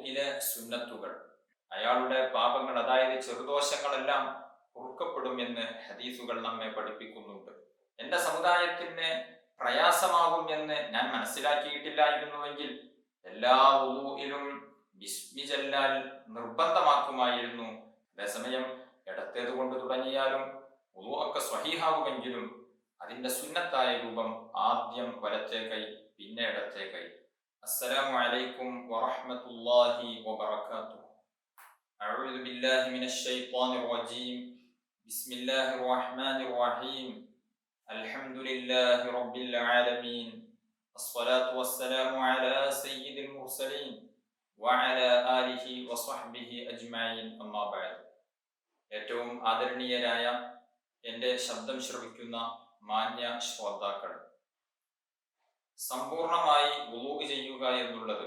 വുളൂഇലെ സുന്നത്തുകൾ, അയാളുടെ പാപങ്ങൾ അതായത് ചെറുദോഷങ്ങളെല്ലാം പൊറുക്കപ്പെടും എന്ന് ഹദീസുകൾ നമ്മെ പഠിപ്പിക്കുന്നുണ്ട്. എന്റെ സമുദായത്തിന് പ്രയാസമാകും എന്ന് ഞാൻ മനസ്സിലാക്കിയിട്ടില്ലായിരുന്നുവെങ്കിൽ എല്ലാ വുളൂഇലും ബിസ്മി ചൊല്ലൽ നിർബന്ധമാക്കുമായിരുന്നു. അതേസമയം ഇടത്തേത് കൊണ്ട് തുടങ്ങിയാലും വുളൂ ഒക്കെ സ്വഹീഹാകുമെങ്കിലും അതിന്റെ സുന്നത്തായ രൂപം ആദ്യം വലത്തേ കൈ, പിന്നെ ഇടത്തേ കൈ. അസ്സലാമു അലൈക്കും വറഹ്മത്തുള്ളാഹി വബറകാതുഹു. അഊദു ബില്ലാഹി മിനശ് ശൈത്വാനിർ റജീം. ബിസ്മില്ലാഹിർ റഹ്മാനിർ റഹീം. അൽഹംദുലില്ലാഹി റബ്ബിൽ ആലമീൻ. അസ്സലാത്തു വസ്സലാമു അലാ സയ്യിദിൽ മുർസലീൻ വഅലാ ആലിഹി വസ്വഹ്ബിഹി അജ്മഈൻ. അമ്മാ ബഅദ്. ഏറ്റവും ആദരണീയരായ എൻ്റെ ശബ്ദം ശ്രവിക്കുന്ന മാന്യ ശ്രോതാക്കൾ, സമ്പൂർണമായി വുളൂ ചെയ്യുക എന്നുള്ളത്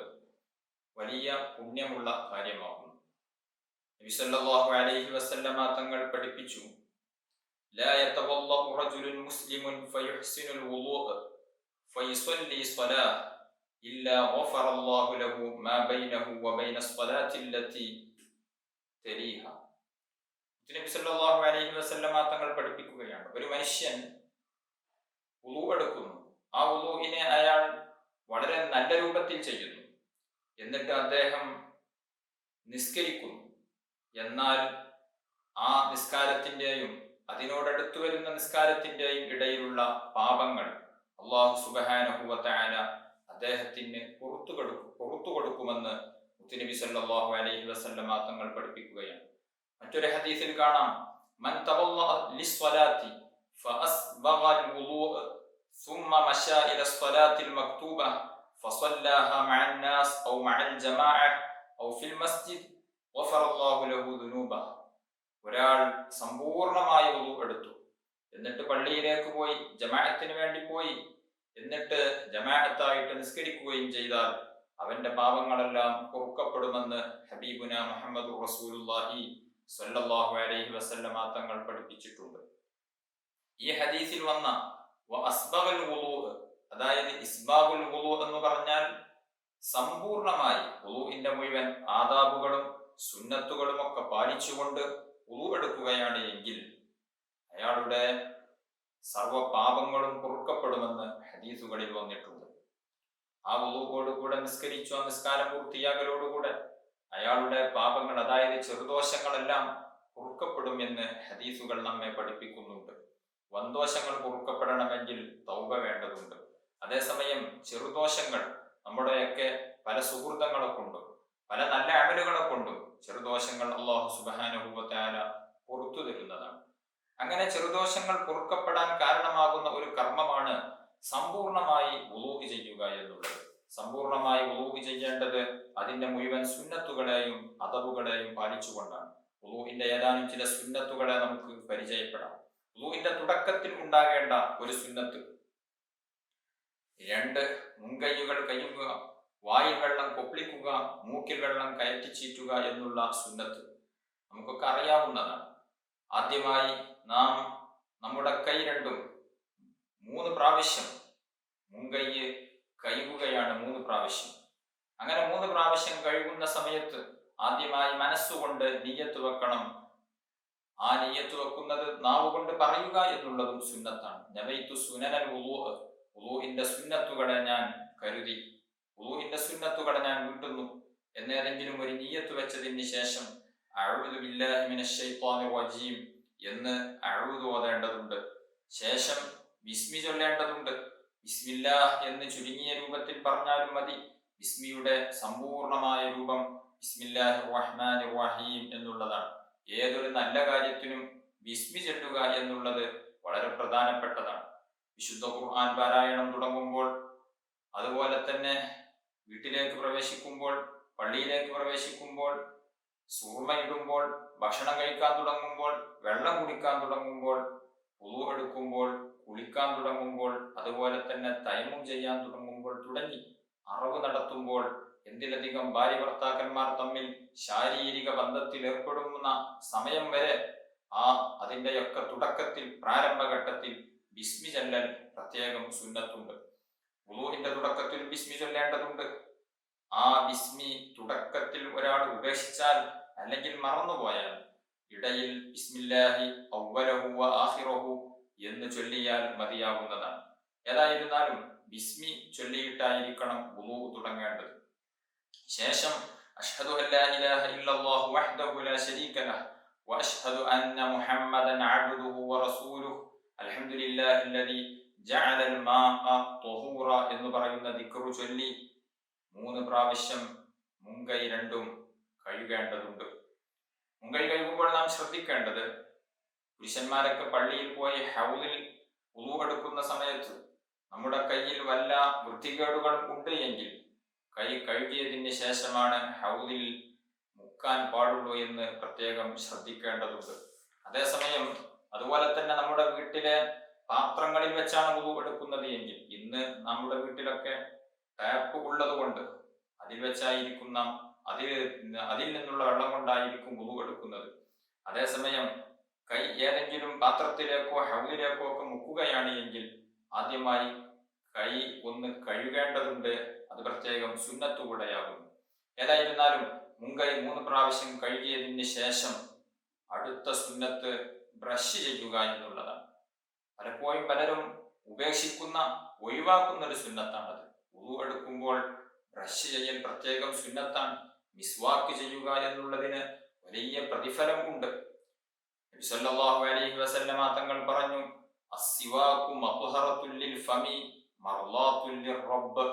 വലിയ പുണ്യമുള്ള കാര്യമാകുന്നു. നബി സല്ലല്ലാഹു അലൈഹി വസല്ലമ തങ്ങൾ പഠിപ്പിച്ചു, ലാ യതവല്ലഉ റജുലുൻ മുസ്ലിമുൻ ഫയുഹ്സിനുൽ വുളൂഅ ഫയുസല്ലി സ്വലാഹ ഇല്ലാ ഗഫറല്ലാഹു ലഹു മാ ബൈനഹു വബൈന സ്വലാത്തി അല്ലതി തലീഹ. നബി സല്ലല്ലാഹു അലൈഹി വസല്ലമ തങ്ങൾ പഠിപ്പിക്കുകയാണ്, ഒരു മനുഷ്യൻ വുളൂ എടുക്കുന്നു, ആ വുളൂഇനെ അയാൾ വളരെ നല്ല രൂപത്തിൽ ചെയ്യുന്നു, എന്നിട്ട് അദ്ദേഹം നിസ്കരിക്കുന്നു. എന്നാൽ ആ നിസ്കാരത്തിൻ്റെയും അതിനോടടുത്തു വരുന്ന നിസ്കാരത്തിൻ്റെയും ഇടയിലുള്ള പാപങ്ങൾ അല്ലാഹു സുബ്ഹാനഹു വ തആല അദ്ദേഹത്തിന് പുറത്തു കൊടുക്കുമെന്ന് മുത്തുനബി സല്ലല്ലാഹു അലൈഹി വസല്ലമ തങ്ങൾ പഠിപ്പിക്കുകയാണ്. മറ്റൊരു ഹദീസിൽ കാണാം, മൻ തവല്ലഅ ലിസ്വലാത്തി ഫഅസ്ബഗൽ വുളൂഅ ثم مشى إلى الصلاة المكتوبة فصلاها مع الناس أو مع الجماعة أو في المسجد غفر الله له ذنوبه. ഒരാൾ സമ്പൂർണമായി വുളൂ എടുത്തു, എന്നിട്ട് പള്ളിയിലേക്ക് പോയി, ജമാഅത്തിന് വേണ്ടി പോയി, എന്നിട്ട് ജമാഅത്തായിട്ട് നിസ്കരിക്കുകയും ചെയ്താൽ അവന്റെ പാപങ്ങളെല്ലാം പൊറുക്കപ്പെടുമെന്ന് ഹബീബുന മുഹമ്മദ് റസൂലുള്ളാഹി സ്വല്ലല്ലാഹു അലൈഹി വസല്ലമ തങ്ങൾ പഠിപ്പിച്ചിട്ടുണ്ട്. ഈ ഹദീസിൽ വന്ന അസ്ബഗൽ വുളൂ, അതായത് ഇസ്ബാഗുൽ വുളൂ എന്ന് പറഞ്ഞാൽ സമ്പൂർണമായി വുളൂഇന്റെ മുഴുവൻ ആദാബുകളും സുന്നത്തുകളും ഒക്കെ പാലിച്ചുകൊണ്ട് വുളൂ എടുക്കുകയാണ് എങ്കിൽ അയാളുടെ സർവ പാപങ്ങളും പൊറുക്കപ്പെടുമെന്ന് ഹദീസുകളിൽ വന്നിട്ടുണ്ട്. ആ വുളൂവോടുകൂടെ നിസ്കരിച്ചു, ആ നിസ്കാരം പൂർത്തിയാകലോടുകൂടെ അയാളുടെ പാപങ്ങൾ അതായത് ചെറുദോഷങ്ങളെല്ലാം പൊറുക്കപ്പെടും എന്ന് ഹദീസുകൾ നമ്മെ പഠിപ്പിക്കുന്നുണ്ട്. വൻദോഷങ്ങൾ പൊറുക്കപ്പെടണമെങ്കിൽ തൗബ വേണ്ടതുണ്ട്. അതേസമയം ചെറുദോഷങ്ങൾ നമ്മുടെയൊക്കെ പല സുഹൃതങ്ങളെ കൊണ്ടും പല നല്ല അമലുകളെ കൊണ്ടും ചെറുദോഷങ്ങൾ അല്ലാഹു സുബ്ഹാനഹു വ തആല പുറത്തു തരുന്നതാണ്. അങ്ങനെ ചെറുദോഷങ്ങൾ പൊറുക്കപ്പെടാൻ കാരണമാകുന്ന ഒരു കർമ്മമാണ് സമ്പൂർണമായി വുളൂ ചെയ്യുക എന്നുള്ളത്. സമ്പൂർണമായി വുളൂ ചെയ്യേണ്ടത് അതിന്റെ മുഴുവൻ സുന്നത്തുകളെയും അദബുകളെയും പാലിച്ചുകൊണ്ടാണ്. വുളൂഇന്റെ ഏതാനും ചില സുന്നത്തുകളെ നമുക്ക് പരിചയപ്പെടാം. വുളൂഇന്റെ തുടക്കത്തിൽ ഉണ്ടാകേണ്ട ഒരു സുന്നത്ത്, 2 മുൻകൈകൾ കയ്യുക, വായിൽ വെള്ളം കൊപ്പിളിക്കുക, മൂക്കിൽ വെള്ളം കയറ്റിച്ചീറ്റുക എന്നുള്ള സുന്നത്ത് നമുക്കൊക്കെ അറിയാവുന്നതാണ്. ആദ്യമായി നാം നമ്മുടെ കൈ രണ്ടും 3 പ്രാവശ്യം മുൻകൈ കഴുകുകയാണ്, 3 പ്രാവശ്യം. അങ്ങനെ 3 പ്രാവശ്യം കഴുകുന്ന സമയത്ത് ആദ്യമായി മനസ്സുകൊണ്ട് നിയ്യത്ത് വെക്കണം. ആ നിയ്യത്ത് വെക്കുന്നത് നാവ് കൊണ്ട് പറയുക എന്നുള്ളതും സുന്നത്താണ്. നവൈതു സുനനൽ വുളൂഅ, വുളൂഇന്റെ സുന്നത്തുകളെ ഞാൻ കരുതി, വുളൂഇന്റെ സുന്നത്തുകളെ ഞാൻ വീട്ടുന്നു എന്നേതെങ്കിലും ഒരു നിയ്യത്ത് വെച്ചതിന് ശേഷം അഊദു ബില്ലാഹി മിനശ് ശൈത്വാനിർ റജീം എന്ന് അഊദു ഓതേണ്ടതുണ്ട്. ശേഷം ബിസ്മി ചൊല്ലേണ്ടതുണ്ട്. ബിസ്മില്ലാഹ് എന്ന് ചുരുങ്ങിയ രൂപത്തിൽ പറഞ്ഞാലും മതി. ബിസ്മിയുടെ സമ്പൂർണമായ രൂപം ബിസ്മില്ലാഹിർ റഹ്മാനിർ റഹീം എന്നുള്ളതാണ്. ഏതൊരു നല്ല കാര്യത്തിനും ബിസ്മി ചൊല്ലുക എന്നുള്ളത് വളരെ പ്രധാനപ്പെട്ടതാണ്. വിശുദ്ധ ഖുർആൻ പാരായണം തുടങ്ങുമ്പോൾ, അതുപോലെ തന്നെ വീട്ടിലേക്ക് പ്രവേശിക്കുമ്പോൾ, പള്ളിയിലേക്ക് പ്രവേശിക്കുമ്പോൾ, സൂർമയിടുമ്പോൾ, ഭക്ഷണം കഴിക്കാൻ തുടങ്ങുമ്പോൾ, വെള്ളം കുടിക്കാൻ തുടങ്ങുമ്പോൾ, വുളൂ എടുക്കുമ്പോൾ, കുളിക്കാൻ തുടങ്ങുമ്പോൾ, അതുപോലെ തന്നെ തയമ്മും ചെയ്യാൻ തുടങ്ങുമ്പോൾ തുടങ്ങി അറവ് നടത്തുമ്പോൾ, എന്തിലധികം ഭാര്യ ഭർത്താക്കന്മാർ തമ്മിൽ ശാരീരിക ബന്ധത്തിൽ ഏർപ്പെടുന്ന സമയം വരെ അതിൻ്റെയൊക്കെ തുടക്കത്തിൽ, പ്രാരംഭഘട്ടത്തിൽ ബിസ്മി ചൊല്ലൽ പ്രത്യേകം സുന്നത്തുണ്ട്. വുളൂഇന്റെ തുടക്കത്തിൽ ബിസ്മി ചൊല്ലേണ്ടതുണ്ട്. ആ ബിസ്മി തുടക്കത്തിൽ ഒരാൾ ഉപേക്ഷിച്ചാൽ അല്ലെങ്കിൽ മറന്നുപോയാൽ ഇടയിൽ ബിസ്മില്ലാഹി അവ്വലഹു വ ആഖിറഹു എന്ന് ചൊല്ലിയാൽ മതിയാകുന്നതാണ്. ഏതായിരുന്നാലും ബിസ്മി ചൊല്ലിയിട്ടായിരിക്കണം വുളൂ തുടങ്ങേണ്ടത്. ശേഷം അഷ്ഹദു അല്ലാ ഇലാഹ ഇല്ലല്ലാഹു വഹ്ദഹു ലാ ശരീക ലഹു വഅഷ്ഹദു അന്ന മുഹമ്മദൻ അബ്ദുഹു വറസൂലുഹു അൽഹംദുലില്ലാഹില്ലദീ ജഅലൽ മാഅ ത്വഹൂറ എന്ന് പറയുന്ന ദിക്റ് ചൊല്ലി 3 പ്രാവശ്യം മുൻകൈ രണ്ടും കഴുകേണ്ടതുണ്ട്. മുൻകൈ കഴുകുമ്പോൾ നാം ശ്രദ്ധിക്കേണ്ടത്, പുരുഷന്മാരൊക്കെ പള്ളിയിൽ പോയി ഹൗദിൽ വുളൂ എടുക്കുന്ന സമയത്ത് നമ്മുടെ കയ്യിൽ വല്ല വൃത്തികേടുകളും ഉണ്ട് എങ്കിൽ കൈ കഴുകിയതിന് ശേഷമാണ് ഹൗദിൽ മുക്കാൻ പാടുള്ളൂ എന്ന് പ്രത്യേകം ശ്രദ്ധിക്കേണ്ടതുണ്ട്. അതേസമയം അതുപോലെ തന്നെ നമ്മുടെ വീട്ടിലെ പാത്രങ്ങളിൽ വെച്ചാണ് വുളൂ എടുക്കുന്നത് എങ്കിൽ, ഇന്ന് നമ്മുടെ വീട്ടിലൊക്കെ ടാപ്പ് ഉള്ളത് കൊണ്ട് അതിൽ വെച്ചായിരിക്കും നാം അതിൽ നിന്നുള്ള വെള്ളം കൊണ്ടായിരിക്കും വുളൂ എടുക്കുന്നത്. അതേസമയം കൈ ഏതെങ്കിലും പാത്രത്തിലേക്കോ ഹൗദിലേക്കോ ഒക്കെ മുക്കുകയാണ് എങ്കിൽ ആദ്യമായി കൈ ഒന്ന് കഴുകേണ്ടതുണ്ട്. അത് പ്രത്യേകം സുന്നത്ത് കൂടെയാകുന്നു. ഏതായിരുന്നാലും മുൻകൈ 3 പ്രാവശ്യം കഴുകിയതിന് ശേഷം അടുത്ത സുന്നത്ത് ബ്രഷ് ചെയ്യുക എന്നുള്ളതാണ്. പലപ്പോഴും പലരും ഒഴിവാക്കുന്ന ഒരു സുന്നത്താണത്. വുളൂ എടുക്കുമ്പോൾ ബ്രഷ് ചെയ്യൽ പ്രത്യേകം സുന്നത്താണ്. മിസ്വാക്ക് ചെയ്യുക എന്നുള്ളതിന് വലിയ പ്രതിഫലം ഉണ്ട്. നബി സല്ലല്ലാഹു അലൈഹി വസല്ലമ തങ്ങൾ പറഞ്ഞു, അസ്സിവാകു മത്ഹറത്തുൽ ലിൽ ഫമി മർളാത്തുൽ ലിർറബ്ബ്.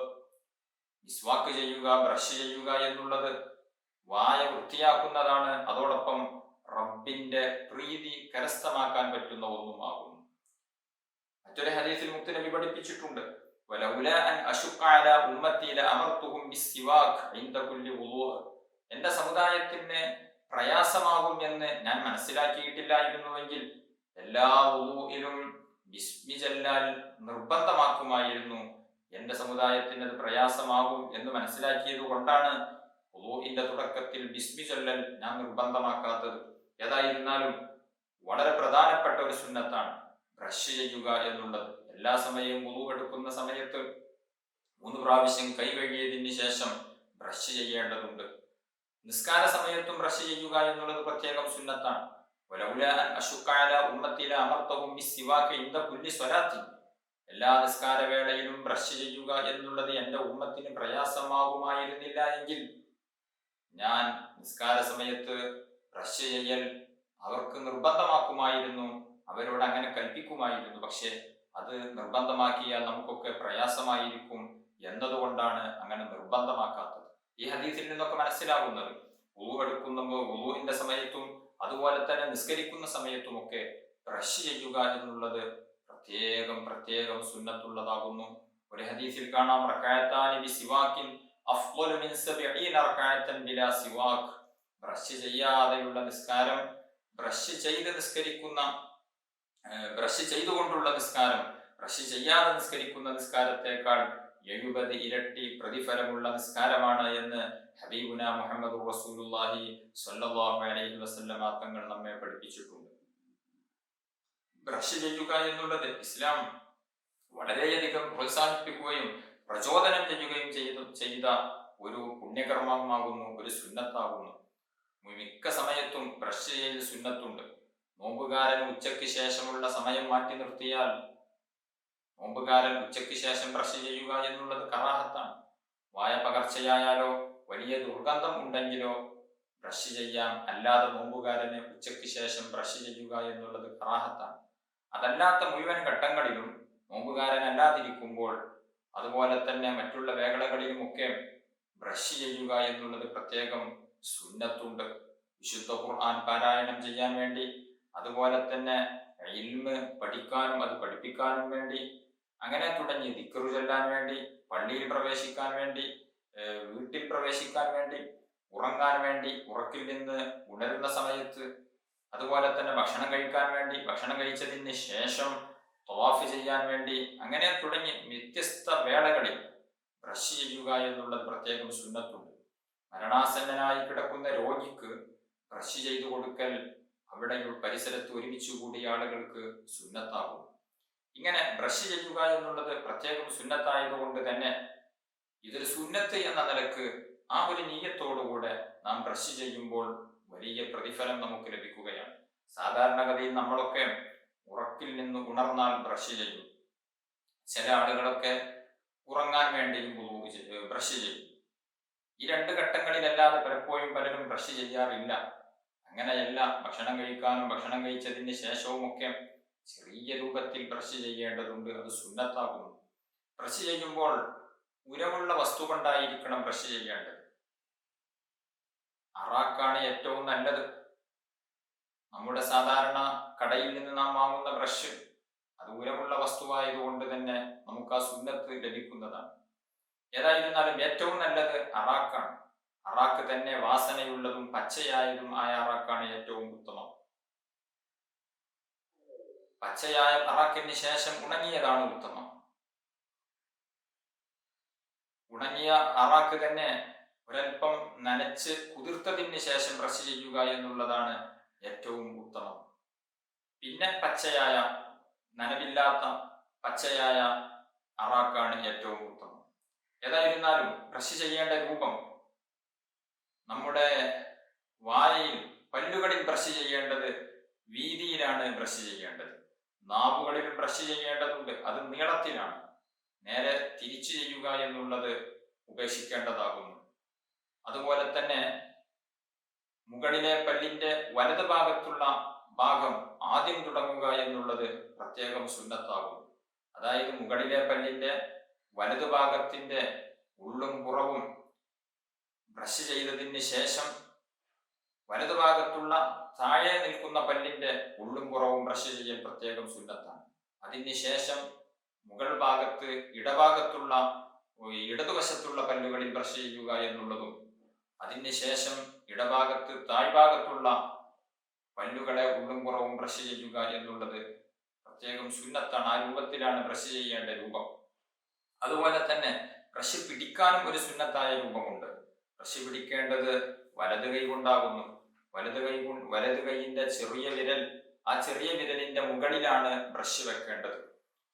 മിസ്വാക്ക് ചെയ്യുക, ബ്രഷ് ചെയ്യുക എന്നുള്ളത് വായ വൃത്തിയാക്കുന്നതാണ്, അതോടൊപ്പം റബ്ബിന്റെ പ്രീതി കരസ്ഥമാക്കാൻ പറ്റുന്ന ഒന്നുമാകുന്നു. മറ്റൊരു ഹദീസിൽ മുത്തുനബി പഠിപ്പിച്ചിട്ടുണ്ട്, വലൗലാ അൻ അശുഖ അലാ ഉമ്മത്തി ലഅമർതുഹും ബിസ്സിവാക് ഇൻദ കുല്ലി വുളൂ. എന്റെ സമുദായത്തിന് പ്രയാസമാകും എന്ന് ഞാൻ മനസ്സിലാക്കിയിട്ടില്ലായിരുന്നുവെങ്കിൽ എല്ലാ വുളൂഇലും ബിസ്മി ചൊല്ലാൽ നിർബന്ധമാക്കുമായിരുന്നു. എന്റെ സമുദായത്തിന് അത് പ്രയാസമാകും എന്ന് മനസ്സിലാക്കിയത് കൊണ്ടാണ് വുളൂഇന്റെ തുടക്കത്തിൽ ബിസ്മി ചൊല്ലൽ ഞാൻ നിർബന്ധമാക്കാത്തത്. ഏതായിരുന്നാലും വളരെ പ്രധാനപ്പെട്ട ഒരു സുന്നത്താണ് ബ്രഷ് ചെയ്യുക എന്നുള്ളത്. എല്ലാ സമയവും വുളൂ എടുക്കുന്ന സമയത്ത് 3 പ്രാവശ്യം കൈ കഴുകിയതിന് ശേഷം ബ്രഷ് ചെയ്യേണ്ടതുണ്ട്. നിസ്കാര സമയത്തും ബ്രഷ് ചെയ്യുക എന്നുള്ളത് പ്രത്യേകം സുന്നത്താണ്. വലൗലാ അൻ അശുഖ അലാ ഉമ്മത്തി ലഅമർതുഹും ബിസ്സിവാക് ഇൻദ കുല്ലി സ്വലാത്തി. എല്ലാ നിസ്കാര വേളയിലും ബ്രഷ് ചെയ്യുക എന്നുള്ളത് എന്റെ ഉമ്മത്തിന് പ്രയാസമാകുമായിരുന്നില്ല എങ്കിൽ ഞാൻ നിസ്കാര സമയത്ത് ബ്രഷ് ചെയ്യൽ അവർക്ക് നിർബന്ധമാക്കുമായിരുന്നു, അവരോട് അങ്ങനെ കൽപ്പിക്കുമായിരുന്നു. പക്ഷെ അത് നിർബന്ധമാക്കിയാൽ നമുക്കൊക്കെ പ്രയാസമായിരിക്കും എന്നതുകൊണ്ടാണ് അങ്ങനെ നിർബന്ധമാക്കാത്തത്. ഈ ഹദീസിൽ നിന്നൊക്കെ മനസ്സിലാകുന്നത് വുളൂ എടുക്കുമ്പോൾ വുളൂഇന്റെ സമയത്തും അതുപോലെ തന്നെ നിസ്കരിക്കുന്ന സമയത്തുമൊക്കെ ബ്രഷ് ചെയ്യുക എന്നുള്ളത് പ്രത്യേകം സുന്നത്തുള്ളതാകുന്നു. ഒരു ഹദീസിൽ കാണാം, റകഅത്താനി ബിസിവാകിൻ അഫ്ളലു മിൻ 70 റകഅത്തൻ ബിലാ സിവാക്. ബ്രഷ് ചെയ്യാതെയുള്ള നിസ്കാരം, ബ്രഷ് ചെയ്തുകൊണ്ടുള്ള നിസ്കാരം ബ്രഷ് ചെയ്യാതെ നിസ്കരിക്കുന്ന നിസ്കാരത്തെക്കാൾ 70 ഇരട്ടി പ്രതിഫലമുള്ള നിസ്കാരമാണ് എന്ന് ഹബീബുന മുഹമ്മദ് റസൂലുള്ളാഹി സ്വല്ലല്ലാഹു അലൈഹി വസല്ലമ തങ്ങൾ നമ്മെ പഠിപ്പിച്ചിട്ടുണ്ട്. ബ്രഷ് ചെയ്യുക എന്നുള്ളത് ഇസ്ലാം വളരെയധികം പ്രോത്സാഹിപ്പിക്കുകയും പ്രചോദനം ചെയ്യുകയും ചെയ്ത ഒരു പുണ്യകർമ്മമാകുന്നു, ഒരു സുന്നത്താകുന്നു. മിക്ക സമയത്തും ബ്രഷ് ചെയ്യൽ സുന്നത്തുണ്ട്. നോമ്പുകാരൻ ഉച്ചയ്ക്ക് ശേഷമുള്ള സമയം മാറ്റി നിർത്തിയാൽ നോമ്പുകാരൻ ഉച്ചയ്ക്ക് ശേഷം ബ്രഷ് ചെയ്യുക എന്നുള്ളത് കറാഹത്താണ്. വായ പകർച്ചയായാലോ വലിയ ദുർഗന്ധം ഉണ്ടെങ്കിലോ ബ്രഷ് ചെയ്യാം. അല്ലാതെ നോമ്പുകാരന് ഉച്ചയ്ക്ക് ശേഷം ബ്രഷ് ചെയ്യുക എന്നുള്ളത് കറാഹത്താണ്. അതല്ലാത്ത മുഴുവൻ ഘട്ടങ്ങളിലും നോമ്പുകാരൻ അല്ലാതിരിക്കുമ്പോൾ അതുപോലെ തന്നെ മറ്റുള്ള വേളകളിലുമൊക്കെ ബ്രഷ് ചെയ്യുക എന്നുള്ളത് പ്രത്യേകം സുന്നത്തുണ്ട്. വിശുദ്ധ ഖുർആൻ പാരായണം ചെയ്യാൻ വേണ്ടി, അതുപോലെ തന്നെ ഇൽമ് പഠിക്കാനും അത് പഠിപ്പിക്കാനും വേണ്ടി, അങ്ങനെ തുടങ്ങി ദിക്റ് ചൊല്ലാൻ വേണ്ടി, പള്ളിയിൽ പ്രവേശിക്കാൻ വേണ്ടി, വീട്ടിൽ പ്രവേശിക്കാൻ വേണ്ടി, ഉറങ്ങാൻ വേണ്ടി, ഉറക്കിൽ നിന്ന് ഉണരുന്ന സമയത്ത്, അതുപോലെ തന്നെ ഭക്ഷണം കഴിക്കാൻ വേണ്ടി, ഭക്ഷണം കഴിച്ചതിന് ശേഷം തവാഫ് ചെയ്യാൻ വേണ്ടി, അങ്ങനെ തുടങ്ങി വ്യത്യസ്ത വേളകളിൽ ബ്രഷ് ചെയ്യുക എന്നുള്ളത് പ്രത്യേകം സുന്നത്തുണ്ട്. മരണാസന്നനായി കിടക്കുന്ന രോഗിക്ക് ബ്രഷ് ചെയ്തു കൊടുക്കൽ അവിടെ പരിസരത്ത് ഒരുമിച്ച് കൂടിയ ആളുകൾക്ക് സുന്നത്താകും. ഇങ്ങനെ ബ്രഷ് ചെയ്യുക എന്നുള്ളത് പ്രത്യേകം സുന്നത്തായതുകൊണ്ട് തന്നെ ഇതൊരു സുന്നത്ത് എന്ന നിലക്ക് ആ ഒരു നീയത്തോടുകൂടെ നാം ബ്രഷ് ചെയ്യുമ്പോൾ വലിയ പ്രതിഫലം നമുക്ക് ലഭിക്കുകയാണ്. സാധാരണഗതിയിൽ നമ്മളൊക്കെ ഉറക്കിൽ നിന്ന് ഉണർന്നാൽ ബ്രഷ് ചെയ്യും. ചില ആളുകളൊക്കെ ഉറങ്ങാൻ വേണ്ടിയും ബ്രഷ് ചെയ്യും. ഈ രണ്ട് ഘട്ടങ്ങളിലല്ലാതെ പലപ്പോഴും പലരും ബ്രഷ് ചെയ്യാറില്ല. അങ്ങനെയല്ല, ഭക്ഷണം കഴിക്കാനും ഭക്ഷണം കഴിച്ചതിന് ശേഷവും ഒക്കെ ചെറിയ രൂപത്തിൽ ബ്രഷ് ചെയ്യേണ്ടതുണ്ട്. അത് സുന്നത്താകുന്നു. ബ്രഷ് ചെയ്യുമ്പോൾ ഉരമുള്ള വസ്തു കൊണ്ടായിരിക്കണം ബ്രഷ് ചെയ്യേണ്ടത്. അറാക്കാണ് ഏറ്റവും നല്ലത്. നമ്മുടെ സാധാരണ കടയിൽ നിന്ന് നാം വാങ്ങുന്ന ബ്രഷ് അത് ഉരമുള്ള വസ്തുവായതുകൊണ്ട് തന്നെ നമുക്ക് ആ സുന്നത്ത് ലഭിക്കുന്നതാണ്. ഏതായിരുന്നാലും ഏറ്റവും നല്ലത് അറാക്കാണ്. അറാക്ക് തന്നെ വാസനയുള്ളതും പച്ചയായതും ആയ അറാക്കാണ് ഏറ്റവും ഉത്തമം. പച്ചയായ അറാക്കിന് ശേഷം ഉണങ്ങിയതാണ് ഉത്തമം. ഉണങ്ങിയ അറാക്ക് തന്നെ ഒരൽപ്പം നനച്ച് കുതിർത്തതിന് ശേഷം ബ്രഷ് ചെയ്യുക എന്നുള്ളതാണ് ഏറ്റവും ഉത്തമം. പിന്നെ പച്ചയായ, നനവില്ലാത്ത പച്ചയായ അറാക്കാണ് ഏറ്റവും ഉത്തമം. ഏതായിരുന്നാലും ബ്രഷ് ചെയ്യേണ്ട രൂപം, നമ്മുടെ വായയിൽ പല്ലുകളിൽ ബ്രഷ് ചെയ്യേണ്ടത് വീതിയിലാണ് ബ്രഷ് ചെയ്യേണ്ടത്. നാവുകളിൽ ബ്രഷ് ചെയ്യേണ്ടതുണ്ട്, അത് നീളത്തിലാണ്. നേരെ തിരിച്ചു ചെയ്യുക എന്നുള്ളത് ഉപേക്ഷിക്കേണ്ടതാകുന്നു. അതുപോലെ തന്നെ മുകളിലെ പല്ലിന്റെ വലത് ഭാഗത്തുള്ള ഭാഗം ആദ്യം തുടങ്ങുക എന്നുള്ളത് പ്രത്യേകം സുന്നത്താകുന്നു. അതായത് മുകളിലെ പല്ലിന്റെ വലതു ഭാഗത്തിന്റെ ഉള്ളും പുറവും ബ്രഷ് ചെയ്തതിന് ശേഷം വലതുഭാഗത്തുള്ള താഴെ നിൽക്കുന്ന പല്ലിന്റെ ഉള്ളും പുറവും ബ്രഷ് ചെയ്യൽ പ്രത്യേകം സുന്നത്താണ്. അതിന് ശേഷം മുകൾ ഭാഗത്ത് ഇടഭാഗത്തുള്ള ഇടതുവശത്തുള്ള പല്ലുകളിൽ ബ്രഷ് ചെയ്യുക എന്നുള്ളതും, അതിന് ശേഷം ഇടഭാഗത്ത് താഴ്ഭാഗത്തുള്ള പല്ലുകളെ ഉള്ളും പുറവും ബ്രഷ് ചെയ്യുക എന്നുള്ളത് പ്രത്യേകം സുന്നത്താണ്. ആ രൂപത്തിലാണ് ബ്രഷ് ചെയ്യേണ്ട രൂപം. അതുപോലെ തന്നെ ബ്രഷ് പിടിക്കാനും ഒരു സുന്നത്തായ രൂപമുണ്ട്. ബ്രഷ് പിടിക്കേണ്ടത് വലത് കൈ കൊണ്ടാകുന്നു. വലത് കൈയിന്റെ ചെറിയ വിരൽ, ആ ചെറിയ വിരലിന്റെ മുകളിലാണ് ബ്രഷ് വെക്കേണ്ടത്.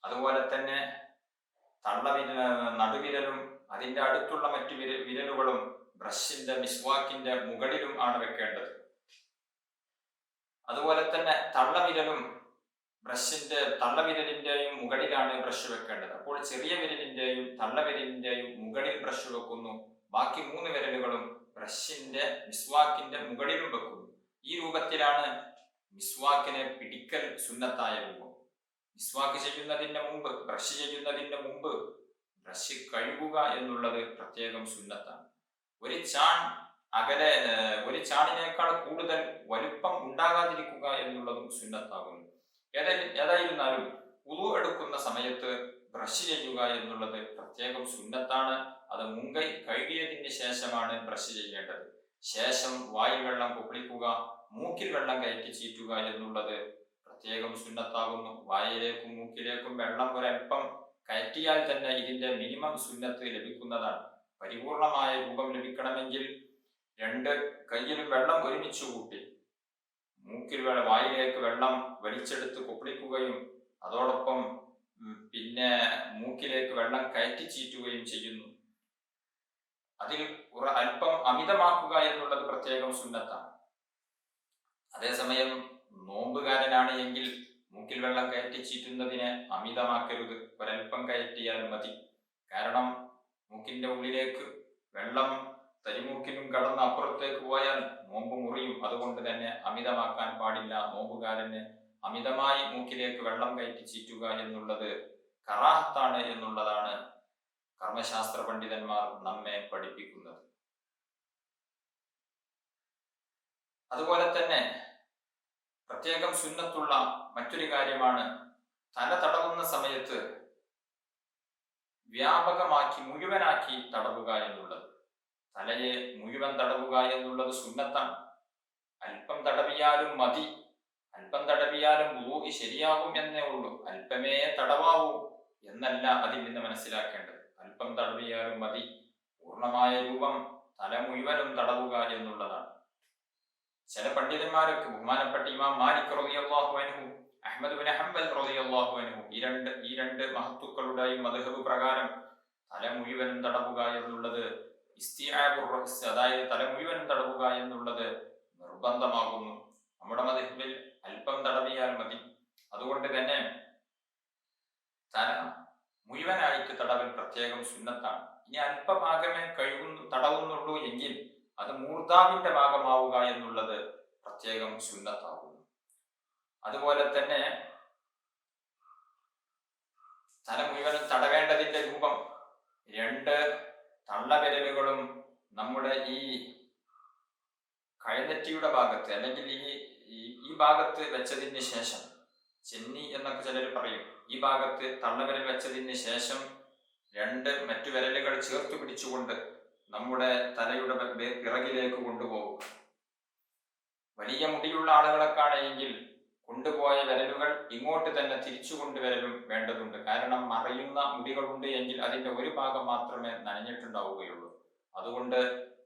അതുപോലെ തന്നെ നടുവിരലും അതിന്റെ അടുത്തുള്ള മറ്റു വിരലുകളും ബ്രഷിന്റെ മിസ്വാക്കിന്റെ മുകളിലും ആണ് വെക്കേണ്ടത്. അതുപോലെ തന്നെ തള്ളവിരലും തള്ളവിരലിന്റെയും മുകളിലാണ് ബ്രഷ് വെക്കേണ്ടത്. അപ്പോൾ ചെറിയ വിരലിന്റെയും തള്ളവിരലിന്റെയും മുകളിൽ ബ്രഷ് വെക്കുന്നു. ബാക്കി 3 വിരലുകളും ബ്രഷിന്റെ മിസ്വാക്കിന്റെ മുകളിലും വെക്കുന്നു. ഈ രൂപത്തിലാണ് മിസ്വാക്കിനെ പിടിക്കൽ സുന്നത്തായ രൂപം. മിസ്വാക്ക് ചെയ്യുന്നതിന്റെ മുമ്പ്, ബ്രഷ് ചെയ്യുന്നതിന്റെ മുമ്പ് ബ്രഷ് കഴുകുക എന്നുള്ളത് പ്രത്യേകം സുന്നത്താണ്. ഒരു ചാണിനേക്കാൾ കൂടുതൽ വലുപ്പം ഉണ്ടാകാതിരിക്കുക എന്നുള്ളതും സുന്നത്താകുന്നു. ഏതായിരുന്നാലും ഉളു എടുക്കുന്ന സമയത്ത് ബ്രഷ് ചെയ്യുക എന്നുള്ളത് പ്രത്യേകം സുന്നത്താണ്. അത് മുൻകൈ കഴുകിയതിന് ശേഷമാണ് ബ്രഷ് ചെയ്യേണ്ടത്. ശേഷം വായിൽ വെള്ളം കുപ്പിളിക്കുക, മൂക്കിൽ വെള്ളം കയറ്റി ചീറ്റുക എന്നുള്ളത് പ്രത്യേകം സുന്നത്താകുന്നു. വായിലേക്കും മൂക്കിലേക്കും വെള്ളം ഒരൽപ്പം കയറ്റിയാൽ തന്നെ ഇതിന്റെ മിനിമം സുന്നത്ത് ലഭിക്കുന്നതാണ്. പരിപൂർണമായ രൂപം ലഭിക്കണമെങ്കിൽ 2 കൈയിലും വെള്ളം ഒരുമിച്ച് കൂട്ടി വായിലേക്ക് വെള്ളം വലിച്ചെടുത്ത് കുപ്പിളിക്കുകയും അതോടൊപ്പം പിന്നെ മൂക്കിലേക്ക് വെള്ളം കയറ്റി ചീറ്റുകയും ചെയ്യുന്നു. അതിൽ അല്പം അമിതമാക്കുക എന്നുള്ളത് പ്രത്യേകം സുന്നത്താണ്. അതേസമയം നോമ്പുകാരനാണ് എങ്കിൽ മൂക്കിൽ വെള്ളം കയറ്റി ചീറ്റുന്നതിനെ അമിതമാക്കരുത്, ഒരൽപ്പം കയറ്റിയാൽ മതി. കാരണം മൂക്കിന്റെ ഉള്ളിലേക്ക് വെള്ളം തരിമൂക്കിലും കടന്ന് അപ്പുറത്തേക്ക് പോയാൽ നോമ്പ് മുറിയും. അതുകൊണ്ട് തന്നെ അമിതമാക്കാൻ പാടില്ല. നോമ്പുകാരന് അമിതമായി മൂക്കിലേക്ക് വെള്ളം കയറ്റി ചീറ്റുക എന്നുള്ളത് കറാഹത്താണ് എന്നുള്ളതാണ് കർമ്മശാസ്ത്ര പണ്ഡിതന്മാർ നമ്മെ പഠിപ്പിക്കുന്നത്. അതുപോലെ തന്നെ പ്രത്യേകം സുന്നത്തുള്ള മറ്റൊരു കാര്യമാണ് തല തടവുന്ന സമയത്ത് വ്യാപകമാക്കി മുഴുവനാക്കി തടവുക എന്നുള്ളത്. തലയെ മുഴുവൻ തടവുക എന്നുള്ളത് സുന്നത്താണ്. അല്പം തടവിയാലും മതി. അല്പം തടവിയാലും വുളൂഇ ശരിയാകും എന്നേ ഉള്ളൂ. അല്പമേ തടവാവൂ എന്നല്ല അതിൽ നിന്ന് മനസ്സിലാക്കേണ്ടത്. അല്പം തടവിയാലും മതി. പൂർണ്ണമായ രൂപം തല മുഴുവനും തടവുക എന്നുള്ളതാണ്. ചില പണ്ഡിതന്മാരൊക്കെ, ബഹുമാനപ്പെട്ട ഇമാം മാലിക് റളിയല്ലാഹു അൻഹു, അഹ്മദ് ബിൻ ഹംബൽ റളിയല്ലാഹു അൻഹു, ഈ രണ്ട് മഹത്തുക്കളുടെയും മദ്ഹബ് പ്രകാരം തല മുഴുവനും തടവുക എന്നുള്ളത് ഇസ്തിആബുർ റഅസ്, അതായത് തല മുഴുവൻ തടവുക എന്നുള്ളത് നിർബന്ധമാകുന്നു. നമ്മുടെ മദ്ഹബിൽ അല്പം തടവിയാൽ മതി. അതുകൊണ്ട് തന്നെ തല മുഴുവനായിട്ട് തടവൽ പ്രത്യേകം സുന്നത്താണ്. ഇനി അല്പഭാഗമേ തടവുന്നുള്ളൂ എങ്കിൽ അത് മൂർധാവിന്റെ ഭാഗമാവുക എന്നുള്ളത് പ്രത്യേകം സുന്നത്താകുന്നു. അതുപോലെ തന്നെ തല മുഴുവനും തടവേണ്ടതിന്റെ രൂപം, 2 തള്ളവിരലുകളും നമ്മുടെ ഈ കഴുനെറ്റിയുടെ ഭാഗത്ത് അല്ലെങ്കിൽ ഈ ഭാഗത്ത് വെച്ചതിന് ശേഷം, ചെന്നി എന്നൊക്കെ ചിലർ പറയും, ഈ ഭാഗത്ത് തള്ളവിരൽ വെച്ചതിന് ശേഷം 2 മറ്റു വിരലുകൾ ചേർത്ത് പിടിച്ചുകൊണ്ട് നമ്മുടെ തലയുടെ പിറകിലേക്ക് കൊണ്ടുപോകും. വലിയ മുടിയുള്ള ആളുകളൊക്കെയാണെങ്കിൽ കൊണ്ടുപോയ വിരലുകൾ ഇങ്ങോട്ട് തന്നെ തിരിച്ചു കൊണ്ടുവരലും വേണ്ടതുണ്ട്. കാരണം മറയുന്ന മുടികളുണ്ട് എങ്കിൽ അതിന്റെ ഒരു ഭാഗം മാത്രമേ നനഞ്ഞിട്ടുണ്ടാവുകയുള്ളൂ. അതുകൊണ്ട്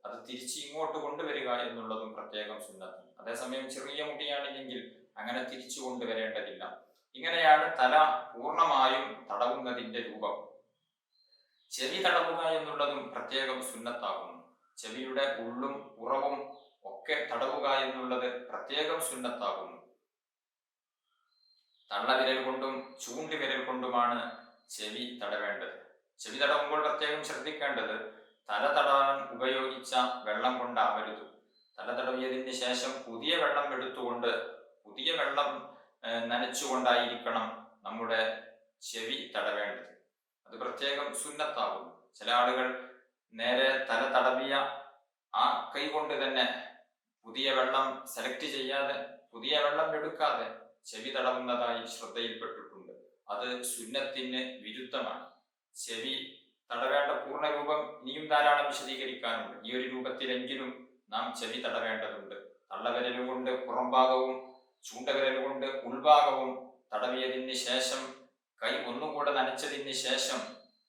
അത് തിരിച്ച് ഇങ്ങോട്ട് കൊണ്ടുവരിക എന്നുള്ളതും പ്രത്യേകം സുന്നത്ത്. അതേസമയം ചെറിയ മുടിയാണെങ്കിൽ അങ്ങനെ തിരിച്ചു കൊണ്ടുവരേണ്ടതില്ല. ഇങ്ങനെയാണ് തല പൂർണ്ണമായും തടവുന്നതിന്റെ രൂപം. ചെവി തടവുക എന്നുള്ളതും പ്രത്യേകം സുന്നത്താകുന്നു. ചെവിയുടെ ഉള്ളും പുറവും ഒക്കെ തടവുക എന്നുള്ളത് പ്രത്യേകം സുന്നത്താകുന്നു. തള്ളവിരൽ കൊണ്ടും ചൂണ്ടുവിരൽ കൊണ്ടുമാണ് ചെവി തടവേണ്ടത്. ചെവി തടവുമ്പോൾ പ്രത്യേകം ശ്രദ്ധിക്കേണ്ടത് തല തടവാൻ ഉപയോഗിച്ച വെള്ളം കൊണ്ടാവരുത്. തല തടവിയതിന് ശേഷം പുതിയ വെള്ളം എടുത്തുകൊണ്ട്, പുതിയ വെള്ളം നനച്ചുകൊണ്ടായിരിക്കണം നമ്മുടെ ചെവി തടവേണ്ടത്. അത് പ്രത്യേകം സുന്നത്താകുന്നു. ചില ആളുകൾ നേരെ തല തടവിയ ആ കൈ കൊണ്ട് തന്നെ പുതിയ വെള്ളം സെലക്ട് ചെയ്യാതെ, പുതിയ വെള്ളം എടുക്കാതെ ചെവി തടവുന്നതായി ശ്രദ്ധയിൽപ്പെട്ടിട്ടുണ്ട്. അത് സുന്നത്തിന് വിരുദ്ധമാണ്. ചെവി തടവേണ്ട പൂർണ്ണരൂപം ഇനിയും ധാരാളം വിശദീകരിക്കാനുണ്ട്. ഈ ഒരു രൂപത്തിലെങ്കിലും നാം ചെവി തടവേണ്ടതുണ്ട്. തള്ളവിരലുകൊണ്ട് പുറംഭാഗവും ചൂണ്ടവിരലുകൊണ്ട് ഉൾഭാഗവും തടവിയതിന് ശേഷം കൈ ഒന്നുകൂടെ നനച്ചതിന് ശേഷം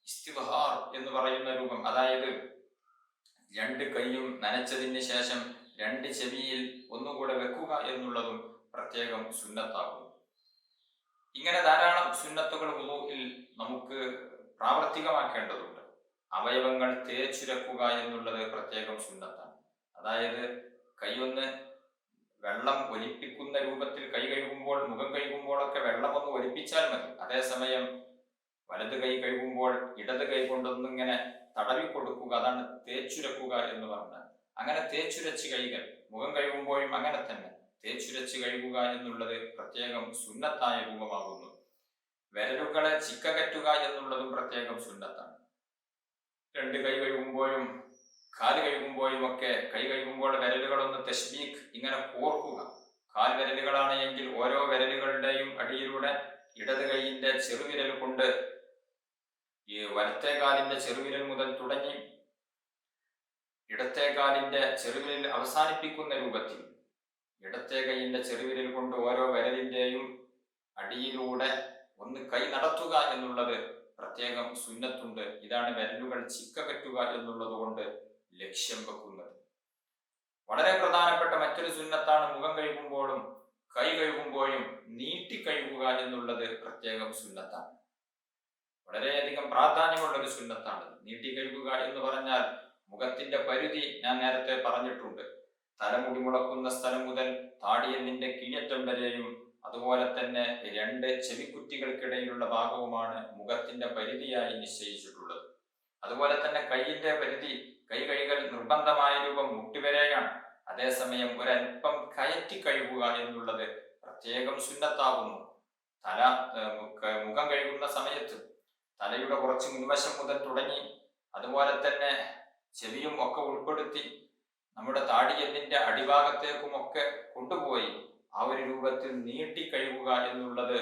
ഇസ്തിഗ്ഫാർ എന്ന് പറയുന്ന രൂപം, അതായത് 2 കൈയും നനച്ചതിന് ശേഷം 2 ചെവിയിൽ ഒന്നുകൂടെ വെക്കുക എന്നുള്ളതും പ്രത്യേകം സുന്നത്താകുന്നു. ഇങ്ങനെ ധാരാളം സുന്നത്തുകൾ വുളൂഇൽ നമുക്ക് പ്രാവർത്തികമാക്കേണ്ടതുണ്ട്. അവയവങ്ങൾ തേച്ചുരക്കുക എന്നുള്ളത് പ്രത്യേകം സുന്നത്താണ്. അതായത് കൈയൊന്ന് വെള്ളം ഒലിപ്പിക്കുന്ന രൂപത്തിൽ കൈ കഴുകുമ്പോൾ, മുഖം കഴുകുമ്പോഴൊക്കെ വെള്ളം ഒന്ന് ഒലിപ്പിച്ചാൽ മതി. അതേസമയം വലത് കൈ കഴുകുമ്പോൾ ഇടത് കൈ കൊണ്ടൊന്നിങ്ങനെ തടവി കൊടുക്കുക, അതാണ് തേച്ചുരക്കുക എന്ന് പറഞ്ഞാൽ. അങ്ങനെ തേച്ചുരച്ച് കൈകൾ, മുഖം കഴുകുമ്പോഴും അങ്ങനെ തന്നെ തേച്ചുരച്ച് കഴുകുക എന്നുള്ളത് പ്രത്യേകം സുന്നത്തായ രൂപമാകുന്നു. വിരലുകളെ ചിക്കകറ്റുക എന്നുള്ളതും പ്രത്യേകം സുന്നത്താണ്. 2 കൈ കഴുകുമ്പോഴും കാല് കഴുകുമ്പോഴും ഒക്കെ കൈ കഴുകുമ്പോൾ വിരലുകളൊന്ന് തശ്ബീഖ് ഇങ്ങനെ കോർക്കുക. കാൽ വിരലുകളാണ് എങ്കിൽ ഓരോ വിരലുകളുടെയും അടിയിലൂടെ ഇടത് കൈയിന്റെ ചെറുവിരൽ കൊണ്ട് ഈ വലത്തെ കാലിന്റെ ചെറുവിരൽ മുതൽ തുടങ്ങി ഇടത്തെ കാലിന്റെ ചെറുവിരൽ അവസാനിപ്പിക്കുന്ന രൂപത്തിൽ ഇടത്തെ കൈയിന്റെ ചെറുവിരൽ കൊണ്ട് ഓരോ വിരലിന്റെയും അടിയിലൂടെ ഒന്ന് കൈ നടത്തുക എന്നുള്ളത് പ്രത്യേകം സുന്നത്തുണ്ട്. ഇതാണ് വിരലുകൾ ചിക്കകറ്റുക എന്നുള്ളത് കൊണ്ട് ലക്ഷ്യം വെക്കുന്നത്. വളരെ പ്രധാനപ്പെട്ട മറ്റൊരു സുന്നത്താണ് മുഖം കഴുകുമ്പോഴും കൈ കഴുകുമ്പോഴും നീട്ടി കഴുകുക എന്നുള്ളത് പ്രത്യേകം സുന്നത്താണ്. വളരെയധികം പ്രാധാന്യമുള്ള ഒരു സുന്നത്താണ് നീട്ടി കഴുകുക എന്ന് പറഞ്ഞാൽ. മുഖത്തിന്റെ പരിധി ഞാൻ നേരത്തെ പറഞ്ഞിട്ടുണ്ട്. തലമുടി മുളക്കുന്ന സ്ഥലം മുതൽ താടിയെല്ലിന്റെ കീഴറ്റം വരെയും അതുപോലെ തന്നെ 2 ചെവിക്കുറ്റികൾക്കിടയിലുള്ള ഭാഗവുമാണ് മുഖത്തിന്റെ പരിധിയായി നിശ്ചയിച്ചിട്ടുള്ളത്. അതുപോലെ തന്നെ കൈയിന്റെ പരിധി, കൈ കഴുകൽ നിർബന്ധമായ രൂപം മുട്ടുവരെയാണ്. അതേസമയം ഒരൽപ്പം കയറ്റി കഴുകുക എന്നുള്ളത് പ്രത്യേകം സുന്നത്താകുന്നു. മുഖം കഴുകുന്ന സമയത്ത് തലയുടെ കുറച്ച് മുൻവശം മുതൽ തുടങ്ങി അതുപോലെ തന്നെ ചെവിയും ഒക്കെ ഉൾപ്പെടുത്തി നമ്മുടെ താടിയെല്ലിന്റെ അടിഭാഗത്തേക്കും ഒക്കെ കൊണ്ടുപോയി ആ ഒരു രൂപത്തിൽ നീട്ടി കഴുകുക എന്നുള്ളത്,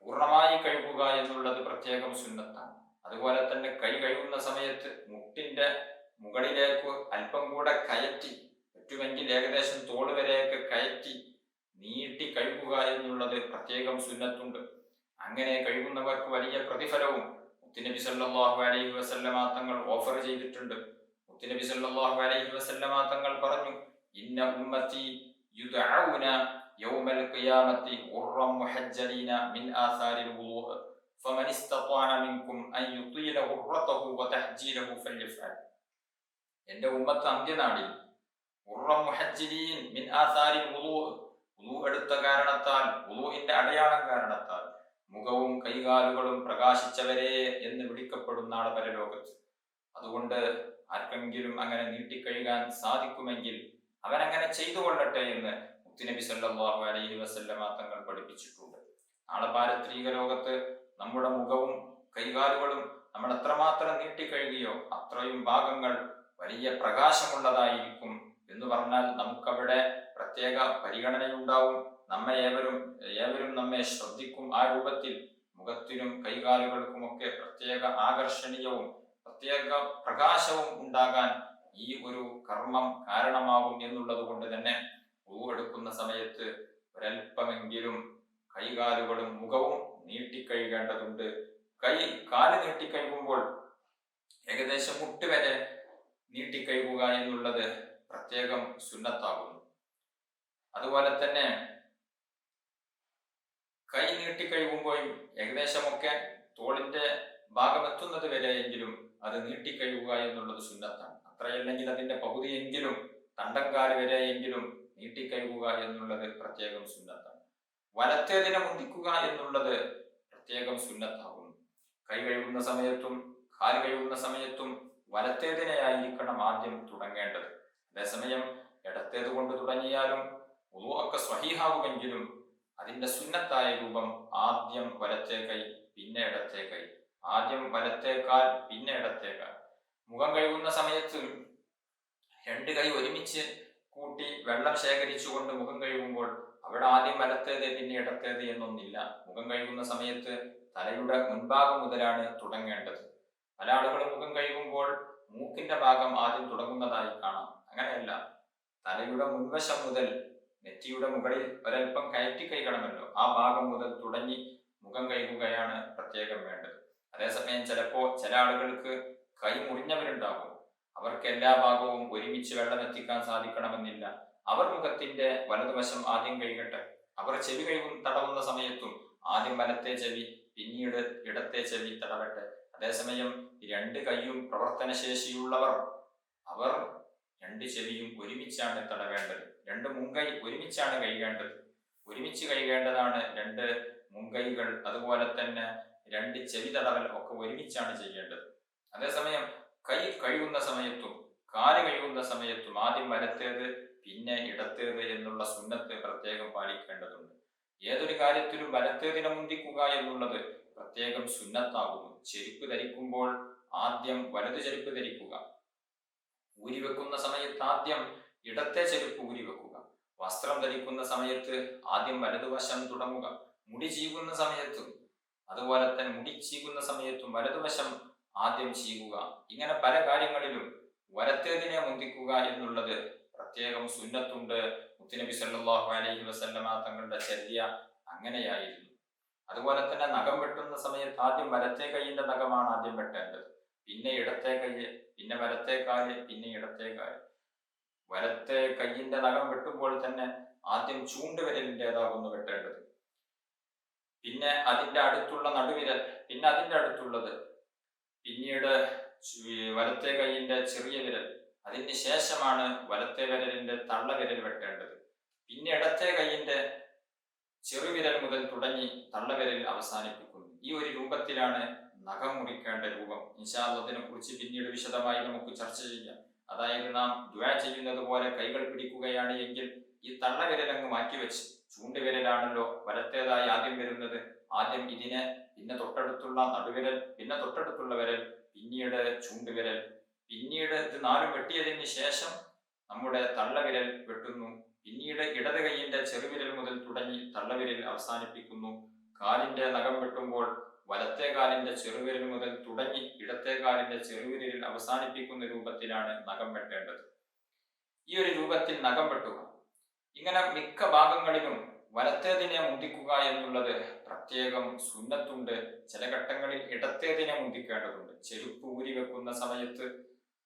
പൂർണ്ണമായി കഴുകുക എന്നുള്ളത് പ്രത്യേകം സുന്നത്താണ്. അതുപോലെ തന്നെ കൈ കഴുകുന്ന സമയത്ത് മുട്ടിന്റെ മുകളിലേക്ക് അല്പം കൂടെ കയറ്റി, പറ്റുമെങ്കിൽ ഏകദേശം തോള് വരെയൊക്കെ കയറ്റി നീട്ടി കഴുകുക എന്നുള്ളത് പ്രത്യേകം സുന്നത്തുണ്ട്. അങ്ങനെ കഴുകുന്നവർക്ക് വലിയ പ്രതിഫലവും മുത്തുനബി സല്ലല്ലാഹു അലൈഹി വസല്ലമ തങ്ങൾ ഓഫർ ചെയ്തിട്ടുണ്ട്. മുത്തുനബി സല്ലല്ലാഹു അലൈഹി വസല്ലമ തങ്ങൾ പറഞ്ഞു, ഇന്ന ഉമ്മത്തി യുദ്അഊന യൗമൽ ഖിയാമത്തി ഖുർറൻ മുഹജ്ജലീന മിൻ ആസാരിൽ വുളൂഅ് ഫമൻ ഇസ്തത്അഅ മിൻകും അൻ യുതീല ഖുർറതഹു വതഹ്ജീലഹു ഫല്യഫ്അൽ. എന്റെ ഉമ്മത്ത് അന്ത്യനാളിൽ ഉറം മുഹജ്ജിലീൻ മിൻ ആസാരിൽ വുളു എടുത്ത കാരണത്താൽ, വുളുവിന്റെ അടയാളം കാരണത്താൽ മുഖവും കൈകാലുകളും പ്രകാശിച്ചവരെ എന്ന് വിളിക്കപ്പെടുന്ന ആള് പരലോകത്ത്. അതുകൊണ്ട് ആർക്കെങ്കിലും അങ്ങനെ നീട്ടിക്കഴുകാൻ സാധിക്കുമെങ്കിൽ അവനങ്ങനെ ചെയ്തു കൊള്ളട്ടെ എന്ന് മുത്തുനബി സല്ലല്ലാഹു അലൈഹി വസല്ലമ തങ്ങൾ പഠിപ്പിച്ചിട്ടുണ്ട്. നാളെ പാരത്രിക ലോകത്ത് നമ്മുടെ മുഖവും കൈകാലുകളും നമ്മൾ എത്രമാത്രം നീട്ടിക്കഴുകിയോ അത്രയും ഭാഗങ്ങൾ വലിയ പ്രകാശമുള്ളതായിരിക്കും എന്ന് പറഞ്ഞാൽ നമുക്കവിടെ പ്രത്യേക പരിഗണനയുണ്ടാവും. ഏവരും നമ്മെ ശ്രദ്ധിക്കും. ആ രൂപത്തിൽ മുഖത്തിനും കൈകാലുകൾക്കുമൊക്കെ പ്രത്യേക ആകർഷണീയവും പ്രത്യേക പ്രകാശവും ഉണ്ടാകാൻ ഈ ഒരു കർമ്മം കാരണമാകും എന്നുള്ളത് കൊണ്ട് തന്നെ എടുക്കുന്ന സമയത്ത് ഒരൽപ്പമെങ്കിലും കൈകാലുകളും മുഖവും നീട്ടിക്കഴുകേണ്ടതുണ്ട്. കാല് നീട്ടിക്കഴുകുമ്പോൾ ഏകദേശം മുട്ടുവരെ നീട്ടിക്കഴുകുക എന്നുള്ളത് പ്രത്യേകം സുന്നത്താകുന്നു. അതുപോലെ തന്നെ കൈ നീട്ടിക്കഴുകുമ്പോഴും ഏകദേശമൊക്കെ തോളിന്റെ ഭാഗം എത്തുന്നത് വരെയെങ്കിലും അത് നീട്ടിക്കഴുകുക എന്നുള്ളത് സുന്നത്താണ്. അത്രയല്ലെങ്കിൽ അതിന്റെ പകുതിയെങ്കിലും തണ്ടൻകാല് വരെയെങ്കിലും നീട്ടിക്കഴുകുക എന്നുള്ളത് പ്രത്യേകം സുന്നത്താണ്. വലത്തേതിനെ മുന്തിക്കുക എന്നുള്ളത് പ്രത്യേകം സുന്നത്താകുന്നു. കൈ കഴുകുന്ന സമയത്തും കാല് കഴുകുന്ന സമയത്തും വലത്തേതിനെയായിരിക്കണം ആദ്യം തുടങ്ങേണ്ടത്. അതേസമയം ഇടത്തേത് കൊണ്ട് തുടങ്ങിയാലും വുളു ഒക്കെ സ്വഹീഹാകുമെങ്കിലും അതിന്റെ സുന്നത്തായ രൂപം ആദ്യം വലത്തേ കൈ പിന്നെ ഇടത്തേ കൈ, ആദ്യം വലത്തേ കാൽ പിന്നെ ഇടത്തേ കാൽ. മുഖം കഴുകുന്ന സമയത്ത് രണ്ട് കൈ ഒരുമിച്ച് കൂട്ടി വെള്ളം ശേഖരിച്ചുകൊണ്ട് മുഖം കഴുകുമ്പോൾ അവിടെ ആദ്യം വലത്തേത് പിന്നെ ഇടത്തേത് എന്നൊന്നില്ല. മുഖം കഴുകുന്ന സമയത്ത് തലയുടെ മുൻഭാഗം മുതലാണ് തുടങ്ങേണ്ടത്. പല ആളുകളും മുഖം കഴുകുമ്പോൾ മൂക്കിന്റെ ഭാഗം ആദ്യം തുടങ്ങുന്നതായി കാണാം. അങ്ങനെയല്ല, തലയുടെ മുൻവശം മുതൽ നെറ്റിയുടെ മുകളിൽ ഒരൽപ്പം കയറ്റി കൈകണമല്ലോ, ആ ഭാഗം മുതൽ തുടങ്ങി മുഖം കഴുകുകയാണ് പ്രത്യേകം വേണ്ടത്. അതേസമയം ചില ആളുകൾക്ക് കൈ മുറിഞ്ഞവരുണ്ടാകും. അവർക്ക് എല്ലാ ഭാഗവും ഒരുമിച്ച് വെള്ളം എത്തിക്കാൻ സാധിക്കണമെന്നില്ല. അവർ മുഖത്തിന്റെ വലതുവശം ആദ്യം കഴുകട്ടെ. അവർ ചെവി തടവുന്ന സമയത്തും ആദ്യം വലത്തെ ചെവി പിന്നീട് ഇടത്തെ ചെവി തടവട്ടെ. അതേസമയം രണ്ട് കൈയും പ്രവർത്തനശേഷിയുള്ളവർ അവർ രണ്ട് ചെവിയും ഒരുമിച്ചാണ് തടവേണ്ടത്. രണ്ട് മുൻകൈ ഒരുമിച്ചാണ് കഴുകേണ്ടത്. ഒരുമിച്ച് കഴുകേണ്ടതാണ് രണ്ട് മുൻകൈകൾ. അതുപോലെ തന്നെ രണ്ട് ചെവി തടവൽ ഒക്കെ ഒരുമിച്ചാണ് ചെയ്യേണ്ടത്. അതേസമയം കൈ കഴുകുന്ന സമയത്തും കാല് കഴുകുന്ന സമയത്തും ആദ്യം വലത്തേത് പിന്നെ ഇടത്തേത് എന്നുള്ള സുന്നത്ത് പ്രത്യേകം പാലിക്കേണ്ടതുണ്ട്. ഏതൊരു കാര്യത്തിലും വലത്തേതിനെ മുന്തിക്കുക എന്നുള്ളത് പ്രത്യേകം സുന്നത്താകുന്നു. ചെരുപ്പ് ധരിക്കുമ്പോൾ ആദ്യം വലതു ചെരുപ്പ് ധരിക്കുക. ഊരിവെക്കുന്ന സമയത്ത് ആദ്യം ഇടത്തെ ചെരുപ്പ് ഊരിവെക്കുക. വസ്ത്രം ധരിക്കുന്ന സമയത്ത് ആദ്യം വലതുവശം തുടങ്ങുക. മുടി ചീകുന്ന സമയത്തും അതുപോലെ തന്നെ മുടി ചീകുന്ന സമയത്തും വലതുവശം ആദ്യം ചീകുക. ഇങ്ങനെ പല കാര്യങ്ങളിലും വലത്തേതിനെ മുന്തിക്കുക എന്നുള്ളത് പ്രത്യേകം സുന്നത്തുണ്ട്. മുത്തുനബി സല്ലല്ലാഹു അലൈഹി വസല്ലമ തങ്ങളുടെ ചര്യ അങ്ങനെയായിരുന്നു. അതുപോലെ തന്നെ നഖം വെട്ടുന്ന സമയത്ത് ആദ്യം വലത്തെ കൈയിന്റെ നഖമാണ് ആദ്യം വെട്ടേണ്ടത്, പിന്നെ ഇടത്തെ കൈ, പിന്നെ വലത്തെ കാല്, പിന്നെ ഇടത്തെ കാല്. വലത്തെ കൈയിന്റെ നഖം വെട്ടുമ്പോൾ തന്നെ ആദ്യം ചൂണ്ടുവിരലിൻ്റെതാകുന്നു വെട്ടേണ്ടത്, പിന്നെ അതിന്റെ അടുത്തുള്ള നടുവിരൽ, പിന്നെ അതിന്റെ അടുത്തുള്ളത്, പിന്നീട് വലത്തെ കൈയിന്റെ ചെറിയ വിരൽ, അതിന് ശേഷമാണ് വലത്തെ വിരലിന്റെ തള്ളവിരൽ വെട്ടേണ്ടത്. പിന്നെ ഇടത്തെ കൈയിന്റെ ചെറുവിരൽ മുതൽ തുടങ്ങി തള്ളവിരൽ അവസാനിപ്പിക്കുന്നു. ഈ ഒരു രൂപത്തിലാണ് നഖം മുറിക്കേണ്ട രൂപം. ഇൻഷാ അല്ലാഹ് അതിനെ കുറിച്ച് പിന്നീട് വിശദമായി നമുക്ക് ചർച്ച ചെയ്യാം. അതായത് നാം ദുആ ചെയ്യുന്നത് പോലെ കൈകൾ പിടിക്കുകയാണ് എങ്കിൽ ഈ തള്ളവിരൽ അങ്ങ് മാറ്റിവെച്ച്, ചൂണ്ടുവിരലാണല്ലോ വലത്തേതായി ആദ്യം വരുന്നത്, ആദ്യം ഇതിനെ, പിന്നെ തൊട്ടടുത്തുള്ള നടുവിരൽ, പിന്നെ തൊട്ടടുത്തുള്ള വിരൽ, പിന്നീട് ചൂണ്ടുവിരൽ, പിന്നീട് ഇത് നാലും വെട്ടിയതിന് ശേഷം നമ്മുടെ തള്ളവിരൽ വെട്ടുന്നു. പിന്നീട് ഇടത് കൈയിന്റെ ചെറുവിരൽ മുതൽ തുടങ്ങി തള്ളവിരൽ അവസാനിപ്പിക്കുന്നു. കാലിന്റെ നഖം വെട്ടുമ്പോൾ വലത്തെ കാലിന്റെ ചെറുവിരൽ മുതൽ തുടങ്ങി ഇടത്തെ കാലിന്റെ ചെറുവിരലിൽ അവസാനിപ്പിക്കുന്ന രൂപത്തിലാണ് നഖം വെട്ടേണ്ടത്. ഈ ഒരു രൂപത്തിൽ നഖം വെട്ടുക. ഇങ്ങനെ മിക്ക ഭാഗങ്ങളിലും വലത്തേതിനെ മുന്തിക്കുക എന്നുള്ളത് പ്രത്യേകം സുന്നത്തുണ്ട്. ചില ഘട്ടങ്ങളിൽ ഇടത്തേതിനെ മുന്തിക്കേണ്ടതുണ്ട്. ചെരുപ്പ് ഊരി വെക്കുന്ന സമയത്ത്,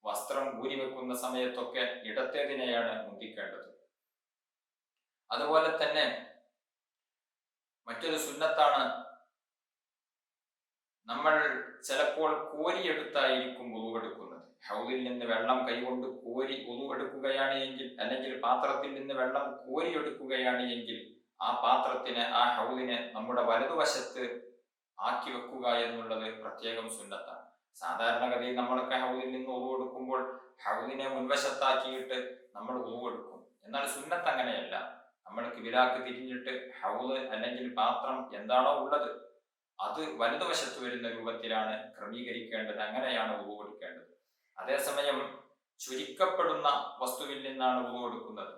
വസ്ത്രം ഊരി വെക്കുന്ന സമയത്തൊക്കെ ഇടത്തേതിനെയാണ് മുന്തിക്കേണ്ടത്. അതുപോലെ തന്നെ മറ്റൊരു സുന്നത്താണ്, നമ്മൾ ചിലപ്പോൾ കോരിയെടുത്തായിരിക്കും വുളു എടുക്കുന്നത്. ഹൗദിൽ നിന്ന് വെള്ളം കൈകൊണ്ട് കോരി ഉളു എടുക്കുകയാണ് എങ്കിൽ, അല്ലെങ്കിൽ പാത്രത്തിൽ നിന്ന് വെള്ളം കോരി എടുക്കുകയാണ് എങ്കിൽ, ആ പാത്രത്തിന്, ആ ഹൗദിനെ നമ്മുടെ വലതുവശത്ത് ആക്കി വെക്കുക എന്നുള്ളത് പ്രത്യേകം സുന്നത്താണ്. സാധാരണഗതിയിൽ നമ്മളൊക്കെ ഹൗദിൽ നിന്ന് ഉളു എടുക്കുമ്പോൾ ഹൗദിനെ മുൻവശത്താക്കിയിട്ട് നമ്മൾ ഉളു എടുക്കും. എന്നാൽ സുന്നത്ത് അങ്ങനെയല്ല. നമ്മൾ കിബിലാക്ക് തിരിഞ്ഞിട്ട് ഹൗദ് അല്ലെങ്കിൽ പാത്രം എന്താണോ ഉള്ളത് അത് വലതുവശത്ത് വരുന്ന രൂപത്തിലാണ് ക്രമീകരിക്കേണ്ടത്. അങ്ങനെയാണ് ഉളു എടുക്കേണ്ടത്. അതേസമയം ചൊരിക്കപ്പെടുന്ന വസ്തുവിൽ നിന്നാണ് ഉളു എടുക്കുന്നത്.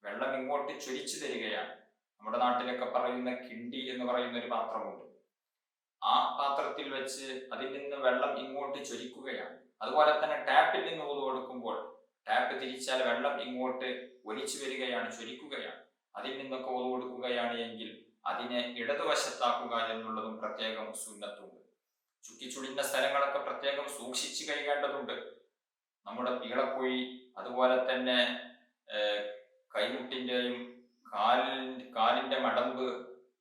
വെള്ളം ഇങ്ങോട്ട് ചൊരിച്ചു തരികയാണ്. നമ്മുടെ നാട്ടിലൊക്കെ പറയുന്ന കിണ്ടി എന്ന് പറയുന്ന ഒരു പാത്രമുണ്ട്. ആ പാത്രത്തിൽ വെച്ച് അതിൽ നിന്ന് വെള്ളം ഇങ്ങോട്ട് ചൊരിക്കുകയാണ്. അതുപോലെ തന്നെ ടാപ്പിൽ നിന്ന് ഉളു എടുക്കുമ്പോൾ ടാപ്പ് തിരിച്ചാൽ വെള്ളം ഇങ്ങോട്ട് ഒലിച്ചു വരികയാണ്, ചൊരിക്കുകയാണ്. അതിൽ നിന്നൊക്കെ ഉളു എടുക്കുകയാണ് എങ്കിൽ അതിനെ ഇടതുവശത്താക്കുക എന്നുള്ളതും പ്രത്യേകം സുന്നത്തുണ്ട്. ചുക്കിച്ചുളിഞ്ഞ സ്ഥലങ്ങളൊക്കെ പ്രത്യേകം സൂക്ഷിച്ചു കഴിയേണ്ടതുണ്ട്. നമ്മുടെ പീളക്കുഴി, അതുപോലെ തന്നെ കൈമുട്ടിന്റെയും കാലിന്റെ മടമ്പ്,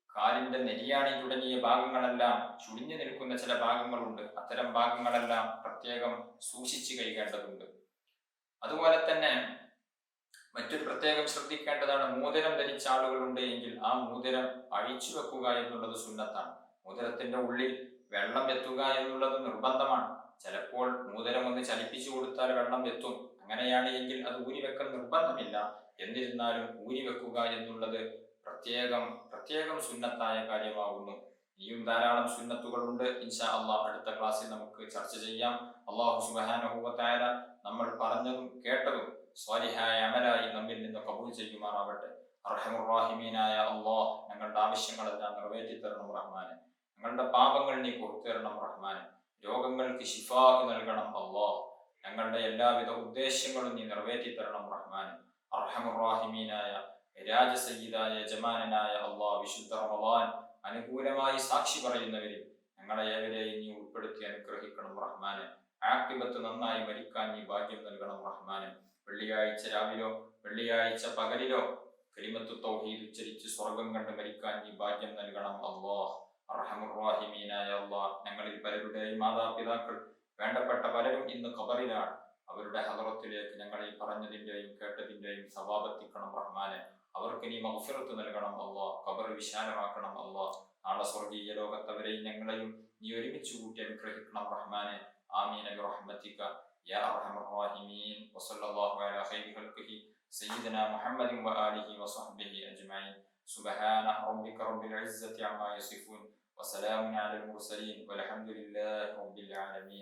കാലിന്റെ നെരിയാണി തുടങ്ങിയ ഭാഗങ്ങളെല്ലാം ചുളിഞ്ഞു നിൽക്കുന്ന ചില ഭാഗങ്ങളുണ്ട്. അത്തരം ഭാഗങ്ങളെല്ലാം പ്രത്യേകം സൂക്ഷിച്ചു കഴിയേണ്ടതുണ്ട്. അതുപോലെ തന്നെ മറ്റൊരു പ്രത്യേകം ശ്രദ്ധിക്കേണ്ടതാണ്, മോതിരം ധരിച്ച ആളുകളുണ്ട് എങ്കിൽ ആ മോതിരം അഴിച്ചു വെക്കുക എന്നുള്ളത് സുന്നത്താണ്. മോതിരത്തിന്റെ ഉള്ളിൽ വെള്ളം എത്തുക എന്നുള്ളത് നിർബന്ധമാണ്. ചിലപ്പോൾ മോതിരം ഒന്ന് ചലിപ്പിച്ചു കൊടുത്താൽ വെള്ളം എത്തും. അങ്ങനെയാണ് എങ്കിൽ അത് ഊരിവെക്കൽ നിർബന്ധമില്ല. എന്നിരുന്നാലും ഊരിവെക്കുക എന്നുള്ളത് പ്രത്യേകം സുന്നത്തായ കാര്യമാകുന്നു. ഇനിയും ധാരാളം സുന്നത്തുകളുണ്ട്. ഇൻഷാ അള്ളാഹ് അടുത്ത ക്ലാസ്സിൽ നമുക്ക് ചർച്ച ചെയ്യാം. അള്ളാഹു സുബ്ഹാനഹു വ തആല നമ്മൾ പറഞ്ഞതും കേട്ടതും സ്വാലിഹായ അമലായി നമ്മിൽ നിന്ന് കബൂൽ ചെയ്യുമാറാവട്ടെ. അർഹമുർ റഹീമീനായ അള്ളാഹ്, ഞങ്ങളുടെ ആവശ്യങ്ങളെല്ലാം നിറവേറ്റി തരണം റഹ്മാനെ. ഞങ്ങളുടെ പാപങ്ങൾ നീ പുറത്തു തരണം റഹ്മാനെ. രോഗങ്ങൾക്ക് ശിഫാ നൽകണം അള്ളാഹ്. ഞങ്ങളുടെ എല്ലാവിധ ഉദ്ദേശങ്ങളും നീ നിറവേറ്റി തരണം റഹ്മാനെ. അർഹമുർ റഹീമീനായ രാജസയ്യിദായ യജമാനനായ അള്ളാഹ്, വിശുദ്ധ റമളാൻ അനുകൂലമായി സാക്ഷി പറയുന്നവരിൽ ഞങ്ങളെ ഏവരെയും നീ ഉൾപ്പെടുത്തി അനുഗ്രഹിക്കണം റഹ്മാനെ. ആഖിബത്ത് നന്നായി മരിക്കാൻ നീ ഭാഗ്യം നൽകണം റഹ്മാനെ. വെള്ളിയാഴ്ച രാവിലോ വെള്ളിയാഴ്ച പകലിലോ കലിമത്തു തൗഹീദ് ഉച്ചരിച്ച് സ്വർഗം കണ്ട് മരിക്കാൻ നീ ഭാഗ്യം നൽകണം അല്ലാഹ്. അർഹമുർ റഹീമീനായ അല്ലാഹ്, ഞങ്ങളിൽ പലരുടെയും മാതാപിതാക്കൾ, വേണ്ടപ്പെട്ട പലരും ഇന്ന് ഖബറിലാണ്. അവരുടെ ഹദറത്തിലേക്ക് ഞങ്ങളിൽ പറഞ്ഞതിന്റെയും കേട്ടതിന്റെയും സവാബെത്തിക്കണം റഹ്മാനെ. അവർക്ക് നീ മഗ്ഫിറത്ത് നൽകണം അല്ലാഹ്. ഖബർ വിശാലമാക്കണം അല്ലാഹ്. നാളെ സ്വർഗീയ ലോകത്തവരെയും ഞങ്ങളെയും നീ ഒരുമിച്ച് കൂട്ടി അനുഗ്രഹിക്കണം റഹ്മാനെ. ആമീൻ ബിറഹ്മതിക യാ അർഹമർ റഹീമീൻ. വസല്ലല്ലാഹു അലാ ഖൈരി ഖൽഖിഹി സയ്യിദനാ മുഹമ്മദിൻ വആലിഹി വസഹ്ബിഹി അജ്മഈൻ. സുബ്ഹാന റബ്ബിക റബ്ബിൽ ഇസ്സത്തി അമ്മാ യസിഫൂൻ വസലാമുൻ അലൽ മുർസലീൻ വൽഹംദുലില്ലാഹി റബ്ബിൽ ആലമീൻ.